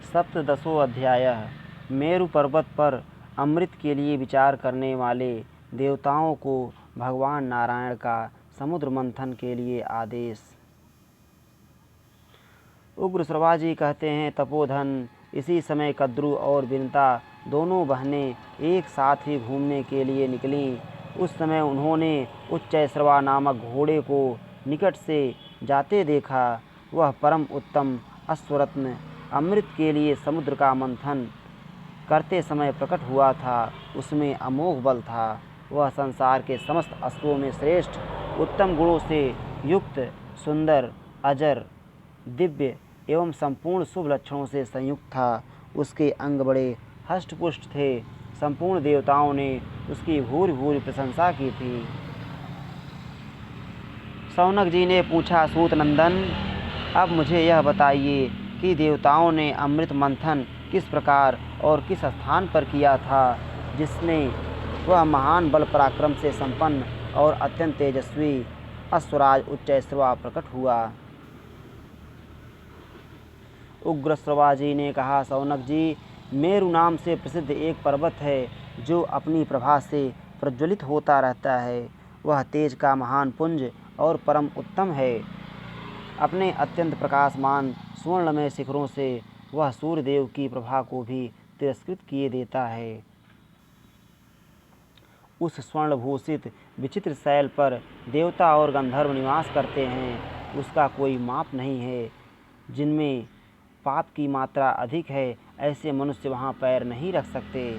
सप्तदशो अध्यायः। मेरु पर्वत पर अमृत के लिए विचार करने वाले देवताओं को भगवान नारायण का समुद्र मंथन के लिए आदेश। उग्र श्रवाजी कहते हैं, तपोधन, इसी समय कद्रु और विनता दोनों बहनें एक साथ ही घूमने के लिए निकलीं। उस समय उन्होंने उच्चैश्रवा नामक घोड़े को निकट से जाते देखा। वह परम उत्तम अश्वरत्न अमृत के लिए समुद्र का मंथन करते समय प्रकट हुआ था। उसमें अमोघ बल था। वह संसार के समस्त अश्वों में श्रेष्ठ, उत्तम गुणों से युक्त, सुंदर, अजर, दिव्य एवं संपूर्ण शुभ लक्षणों से संयुक्त था। उसके अंग बड़े हष्टपुष्ट थे। संपूर्ण देवताओं ने उसकी भूरि भूरि प्रशंसा की थी। शौनक जी ने पूछा, सूत नंदन, अब मुझे यह बताइए कि देवताओं ने अमृत मंथन किस प्रकार और किस स्थान पर किया था, जिसमें वह महान बल पराक्रम से संपन्न और अत्यंत तेजस्वी अश्वराज उच्चैश्रवा प्रकट हुआ। उग्रश्रवा जी ने कहा, शौनक जी, मेरु नाम से प्रसिद्ध एक पर्वत है जो अपनी प्रभा से प्रज्वलित होता रहता है। वह तेज का महान पुंज और परम उत्तम है। अपने अत्यंत प्रकाशमान सुवर्णमय शिखरों से वह सूर्यदेव की प्रभा को भी तिरस्कृत किए देता है। उस स्वर्णभूषित विचित्र शैल पर देवता और गंधर्व निवास करते हैं। उसका कोई माप नहीं है। जिनमें पाप की मात्रा अधिक है, ऐसे मनुष्य वहाँ पैर नहीं रख सकते।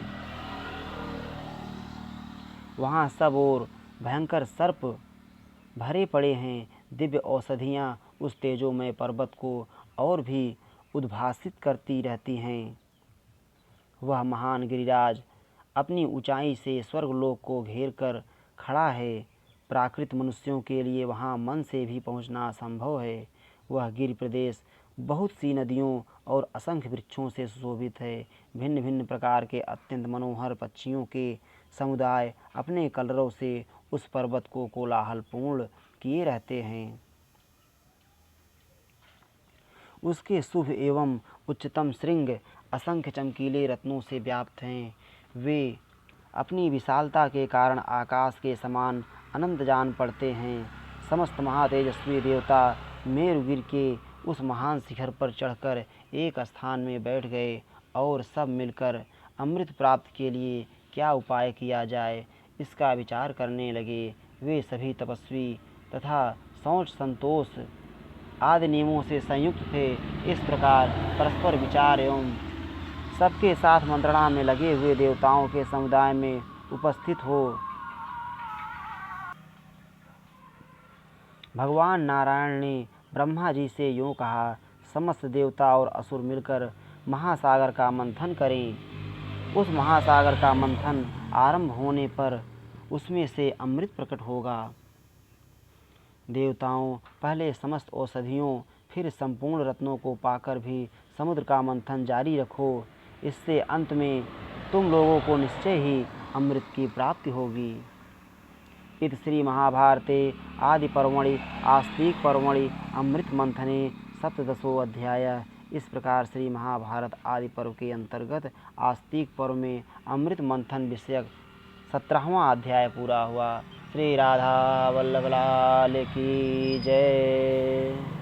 वहाँ सब ओर भयंकर सर्प भरे पड़े हैं। दिव्य औषधियाँ उस तेजोमय पर्वत को और भी उद्भासित करती रहती हैं। वह महान गिरिराज अपनी ऊंचाई से स्वर्गलोक को घेर कर खड़ा है। प्राकृत मनुष्यों के लिए वहाँ मन से भी पहुँचना असंभव है। वह गिरि प्रदेश बहुत सी नदियों और असंख्य वृक्षों से सुशोभित है। भिन्न भिन्न प्रकार के अत्यंत मनोहर पक्षियों के समुदाय अपने कलरव से उस पर्वत को कोलाहलपूर्ण किए रहते हैं। उसके शुभ एवं उच्चतम श्रृंग असंख्य चमकीले रत्नों से व्याप्त हैं। वे अपनी विशालता के कारण आकाश के समान अनंत जान पड़ते हैं। समस्त महातेजस्वी देवता मेरुगिर के उस महान शिखर पर चढ़कर एक स्थान में बैठ गए और सब मिलकर अमृत प्राप्ति के लिए क्या उपाय किया जाए, इसका विचार करने लगे। वे सभी तपस्वी तथा शौच संतोष आदि नियमों से संयुक्त थे। इस प्रकार परस्पर विचार एवं सबके साथ मंत्रणा में लगे हुए देवताओं के समुदाय में उपस्थित हो भगवान नारायण ने ब्रह्मा जी से यूँ कहा, समस्त देवता और असुर मिलकर महासागर का मंथन करें। उस महासागर का मंथन आरंभ होने पर उसमें से अमृत प्रकट होगा। देवताओं, पहले समस्त औषधियों फिर संपूर्ण रत्नों को पाकर भी समुद्र का मंथन जारी रखो। इससे अंत में तुम लोगों को निश्चय ही अमृत की प्राप्ति होगी। इति श्री महाभारते आदि पर्वणि आस्तिक पर्वणि अमृत मंथने सप्तदशो अध्याय। इस प्रकार श्री महाभारत आदि पर्व के अंतर्गत आस्तिक पर्व में अमृत मंथन विषयक 17वां अध्याय पूरा हुआ। श्री राधा वल्लभ लाल की जय।